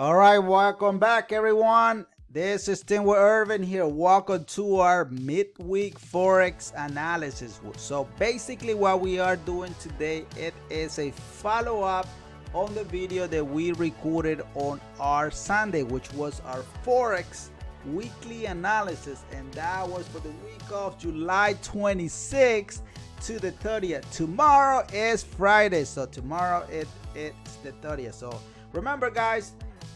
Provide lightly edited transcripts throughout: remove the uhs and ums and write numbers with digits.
All right, welcome back, everyone. This is Teamwitherving here. Welcome to our midweek Forex analysis. So basically what we are doing today, it is a follow-up on the video that we recorded on our Sunday, which was our Forex weekly analysis, and that was for the week of July 26th to the 30th. Tomorrow is Friday, so tomorrow it's the 30th. So remember, guys,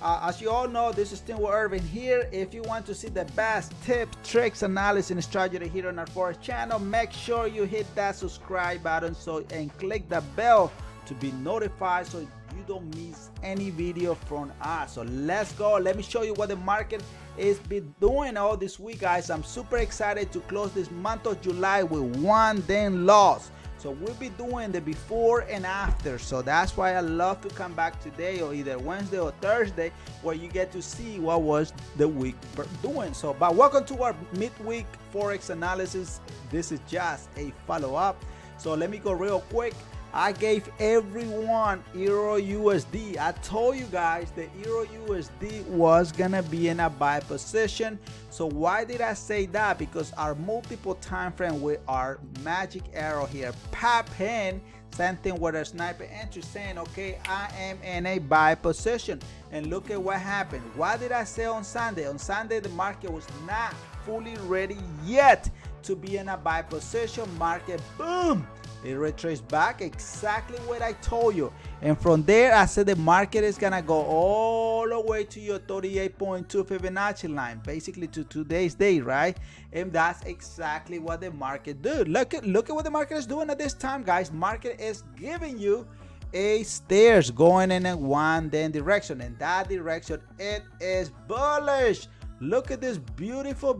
as you all know, this is Teamwitherving here. If you want to see the best tips, tricks, analysis, and strategy here on our Forex channel, make sure you hit that subscribe button and click the bell to be notified so you don't miss any video from us. So let's go. Let me show you what the market is been doing all this week, guys. I'm super excited to close this month of July with one day loss. So we'll be doing the before and after. So that's why I love to come back today or either Wednesday or Thursday, where you get to see what was the week doing. So, but welcome to our midweek Forex analysis. This is just a follow-up. So let me go real quick. I gave everyone Euro USD. I told you guys the Euro USD was gonna be in a buy position. So why did I say that? Because our multiple time frame with our magic arrow here pop in, same thing with a sniper entry saying, okay, I am in a buy position. And look at what happened. What did I say on Sunday? On Sunday, the market was not fully ready yet to be in a buy position. Market, boom, it retraced back exactly what I told you. And from there, I said the market is gonna go all the way to your 38.2 Fibonacci line, basically to today's day, right? And that's exactly what the market did. Look at what the market is doing at this time, guys. Market is giving you a stairs going in a one day direction, and that direction, it is bullish. Look at this beautiful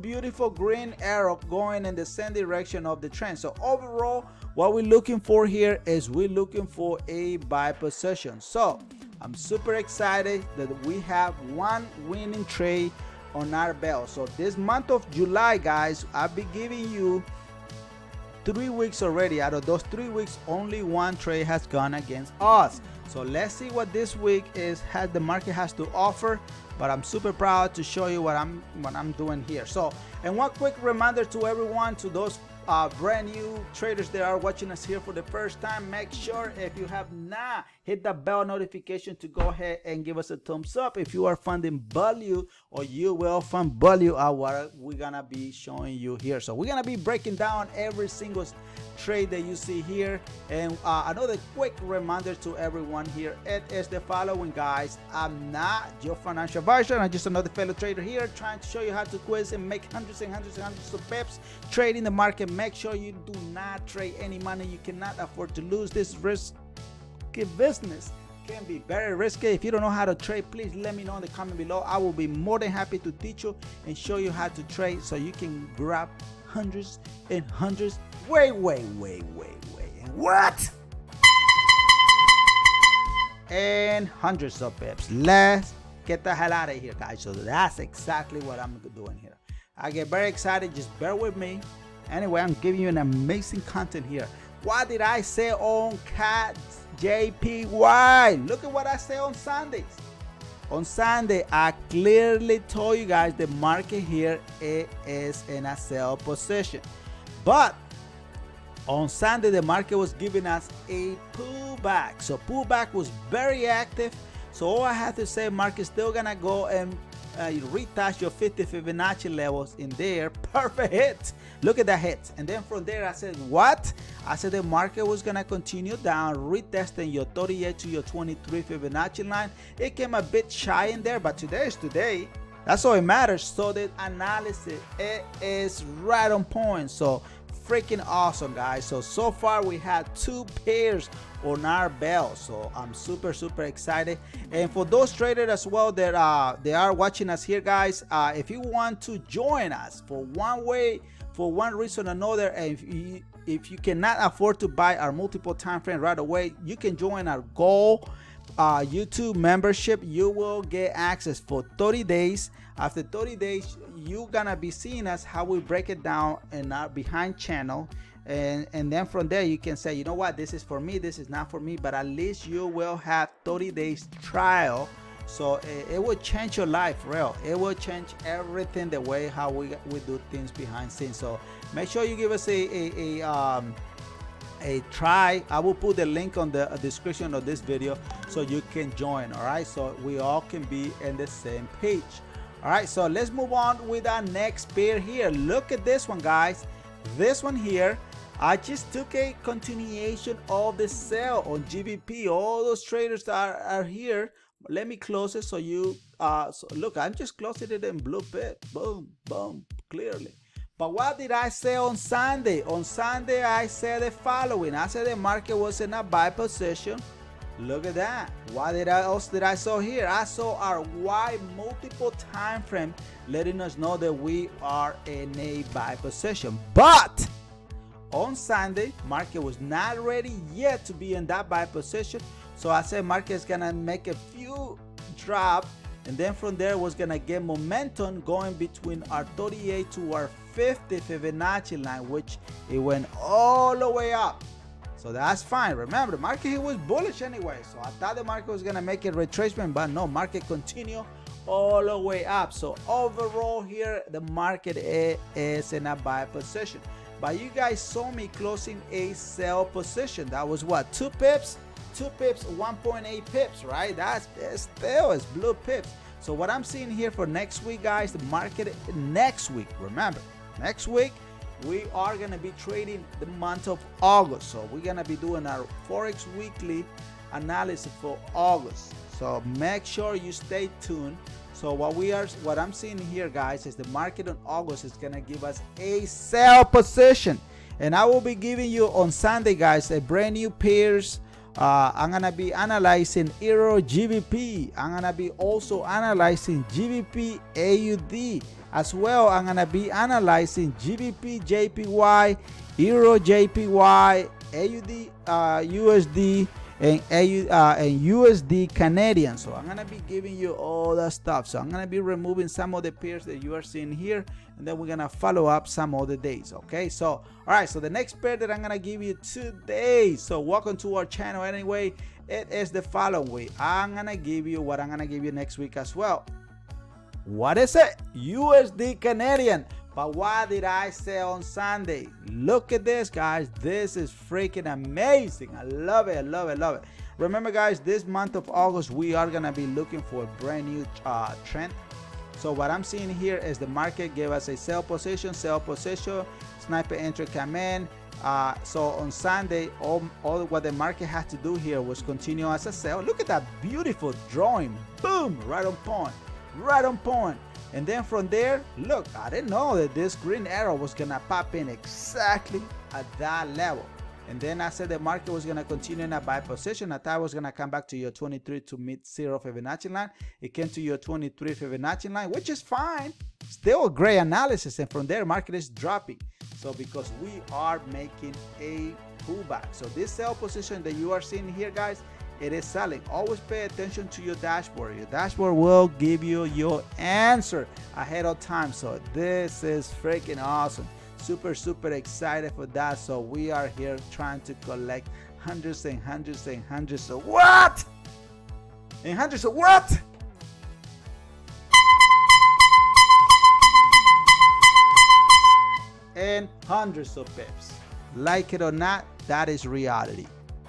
green arrow going in the same direction of the trend. So overall, what we're looking for here is we're looking for a buy position. So I'm super excited that we have one winning trade on our belt. So this month of July, guys, I'll be giving you 3 weeks already. Out of those 3 weeks, only one trade has gone against us. So let's see what this week the market has to offer. But I'm super proud to show you what I'm doing here. So, and one quick reminder to everyone, to those brand new traders that are watching us here for the first time, make sure if you have not hit the bell notification to go ahead and give us a thumbs up if you are funding value, or you will fund value at what we're gonna be showing you here. So we're gonna be breaking down every single trade that you see here. And another quick reminder to everyone here, it is the following, guys. I'm not your financial advisor. I'm just another fellow trader here trying to show you how to quiz and make hundreds of pips trading the market. Make sure you do not trade any money you cannot afford to lose. This risky business can be very risky. If you don't know how to trade, please let me know in the comment below. I will be more than happy to teach you and show you how to trade so you can grab hundreds and hundreds, way, and what? And hundreds of pips. Let's get the hell out of here, guys. So that's exactly what I'm doing here. I get very excited. Just bear with me. Anyway, I'm giving you an amazing content here. What did I say on USDJPY? Look at what I say on Sundays. On Sunday, I clearly told you guys the market here is in a sell position. But on Sunday, the market was giving us a pullback. So pullback was very active. So all I have to say, market still gonna go and retouch your 50 Fibonacci levels in there. Perfect hit. Look at that hit. And then from there, I said, what? I said the market was gonna continue down, retesting your 38 to your 23 Fibonacci line. It came a bit shy in there, but today is today. That's all it matters. So the analysis, it is right on point. So freaking awesome, guys. So far we had 2 pairs on our belt. So I'm super excited. And for those traders as well that they are watching us here, guys, if you want to join us for one reason or another, and if you cannot afford to buy our multiple time frame right away, you can join our Gold YouTube membership. You will get access for 30 days. After 30 days, you're gonna be seeing us how we break it down in our behind channel, and then from there you can say, you know what, this is for me, this is not for me, but at least you will have 30 days trial So it will change your life, real. It will change everything, the way how we do things behind scenes. So make sure you give us a try. I will put the link on the description of this video so you can join. All right, so we all can be in the same page. All right, so let's move on with our next pair here. Look at this one, guys. This one here, I just took a continuation of the sell on GBP. All those traders are here. Let me close it so you so look, I'm just closing it in blue pip. Boom, boom, clearly. But what did I say on Sunday? On Sunday, I said the following. I said the market was in a buy position. Look at that. What else did I saw here? I saw our Y multiple time frame letting us know that we are in a buy position. But on Sunday, market was not ready yet to be in that buy position. So I said market is gonna make a few drop, and then from there was gonna get momentum going between our 38 to our 50 Fibonacci line, which it went all the way up. So that's fine. Remember, the market here was bullish anyway. So I thought the market was gonna make a retracement, but no, market continued all the way up. So overall here, the market is in a buy position. But you guys saw me closing a sell position. That was what, 2 pips? 2 pips, 1.8 pips, right? That's still is blue pips. So what I'm seeing here for next week, guys, the market next week, remember, next week we are gonna be trading the month of August. So we're gonna be doing our Forex weekly analysis for August. So make sure you stay tuned. So what I'm seeing here, guys, is the market on August is gonna give us a sell position, and I will be giving you on Sunday, guys, a brand new pairs. I'm gonna be analyzing Euro GBP. I'm gonna be also analyzing GBP AUD as well. I'm gonna be analyzing GBP JPY, Euro JPY, AUD USD, and USD Canadian. So I'm gonna be giving you all that stuff. So I'm gonna be removing some of the pairs that you are seeing here, and then we're gonna follow up some other days. Okay, so all right, so the next pair that I'm gonna give you today, so welcome to our channel anyway, it is the following. I'm gonna give you what I'm gonna give you next week as well. What is it? USD Canadian. But what did I say on Sunday? Look at this, guys. This is freaking amazing. I love it. I love it. Love it. Remember, guys, this month of August, we are going to be looking for a brand new trend. So what I'm seeing here is the market gave us a sell position, sniper entry come in. So on Sunday, all what the market had to do here was continue as a sell. Look at that beautiful drawing. Boom, right on point. Right on point. And then from there, look, I didn't know that this green arrow was gonna pop in exactly at that level. And then I said the market was gonna continue in a buy position. I thought it was gonna come back to your 23 to mid 0 Fibonacci line. It came to your 23 Fibonacci line, which is fine. Still a great analysis. And from there, market is dropping. So because we are making a pullback. So this sell position that you are seeing here, guys, it is selling. Always pay attention to your dashboard. Your dashboard will give you your answer ahead of time. So this is freaking awesome. Super excited for that. So we are here trying to collect hundreds and hundreds and hundreds of what? And hundreds of what? And hundreds of pips. Like it or not, that is reality.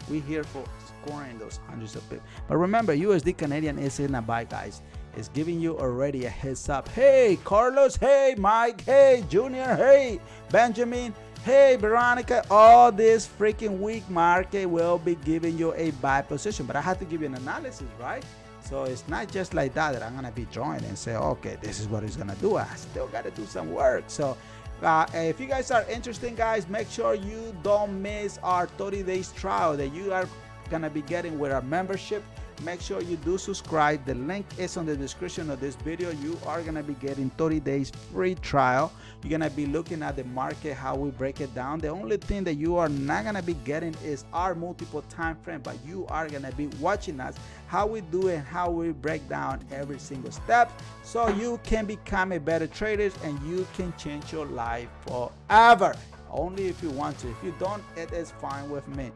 We're here for scoring those hundreds of pips. But remember, USD Canadian is in a buy, guys. It's giving you already a heads up. Hey, Carlos. Hey, Mike. Hey, Junior. Hey, Benjamin. Hey, Veronica. All this freaking week, market will be giving you a buy position. But I have to give you an analysis, right? So it's not just like that I'm going to be drawing and say, okay, this is what it's going to do. I still got to do some work. So if you guys are interested, guys, make sure you don't miss our 30 days trial that you are gonna be getting with our membership. Make sure you do subscribe. The link is on the description of this video. You are gonna be getting 30 days free trial. You're gonna be looking at the market, how we break it down. The only thing that you are not gonna be getting is our multiple time frame, but you are gonna be watching us, how we do it, how we break down every single step, so you can become a better trader and you can change your life forever. Only if you want to. If you don't, it is fine with me.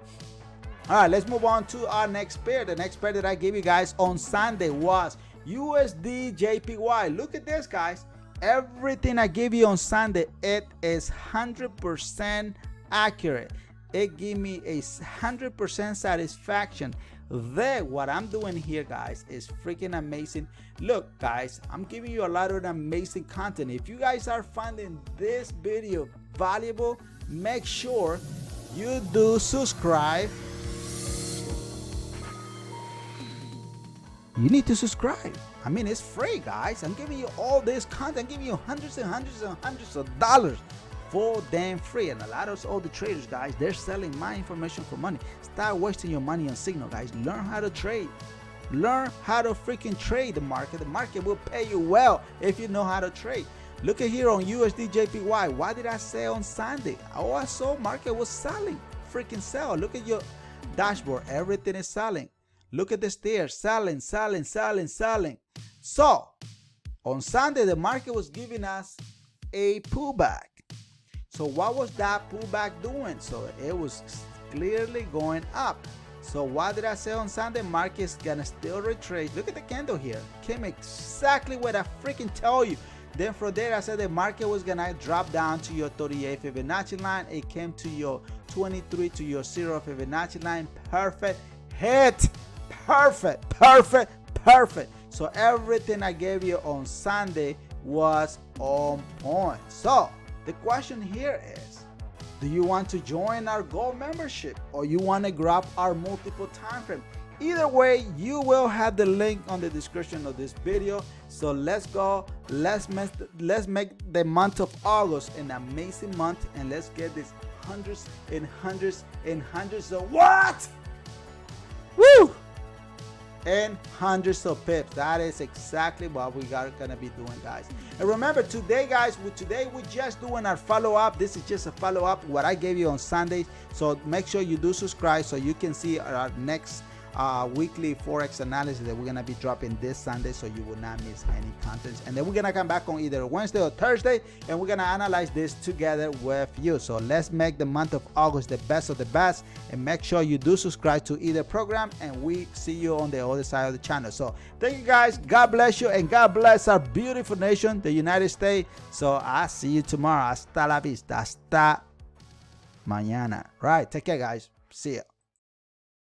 All right, let's move on to our next pair. The next pair that I gave you guys on Sunday was USDJPY. Look at this, guys. Everything I give you on Sunday, it is 100% accurate. It gave me a 100% satisfaction. Then what I'm doing here, guys, is freaking amazing. Look, guys, I'm giving you a lot of amazing content. If you guys are finding this video valuable, make sure you do subscribe. You need to subscribe. I mean, it's free, guys. I'm giving you all this content. I'm giving you hundreds and hundreds and hundreds of dollars for damn free. And a lot of all the traders, guys, they're selling my information for money. Stop wasting your money on signal, guys. Learn how to trade. Learn how to freaking trade the market. The market will pay you well if you know how to trade. Look at here on USDJPY. Why did I say on Sunday? Oh, I saw market was selling. Freaking sell. Look at your dashboard. Everything is selling. Look at the stairs. Selling, selling, selling, selling. So, on Sunday, the market was giving us a pullback. So what was that pullback doing? So it was clearly going up. So what did I say on Sunday? Market's gonna still retrace. Look at the candle here. Came exactly what I freaking tell you. Then from there, I said the market was gonna drop down to your 38 Fibonacci line. It came to your 23 to your 0 Fibonacci line. Perfect hit. Perfect, perfect, perfect. So everything I gave you on Sunday was on point. So the question here is, do you want to join our gold membership or you want to grab our multiple time frame? Either way, you will have the link on the description of this video. So let's go. Let's make the month of August an amazing month, and let's get this hundreds and hundreds and hundreds of what? Woo! And hundreds of pips. That is exactly what we are gonna be doing, guys. And remember, today, guys, we're just doing our follow-up. This is just a follow-up what I gave you on Sundays. So make sure you do subscribe so you can see our next weekly Forex analysis that we're gonna be dropping this Sunday, so you will not miss any contents. And then we're gonna come back on either Wednesday or Thursday, and we're gonna analyze this together with you. So let's make the month of August the best of the best, and make sure you do subscribe to either program, and we see you on the other side of the channel. So thank you, guys. God bless you, and God bless our beautiful nation, the United States. So I see you tomorrow. Hasta la vista. Hasta mañana. Right, take care, guys. See ya.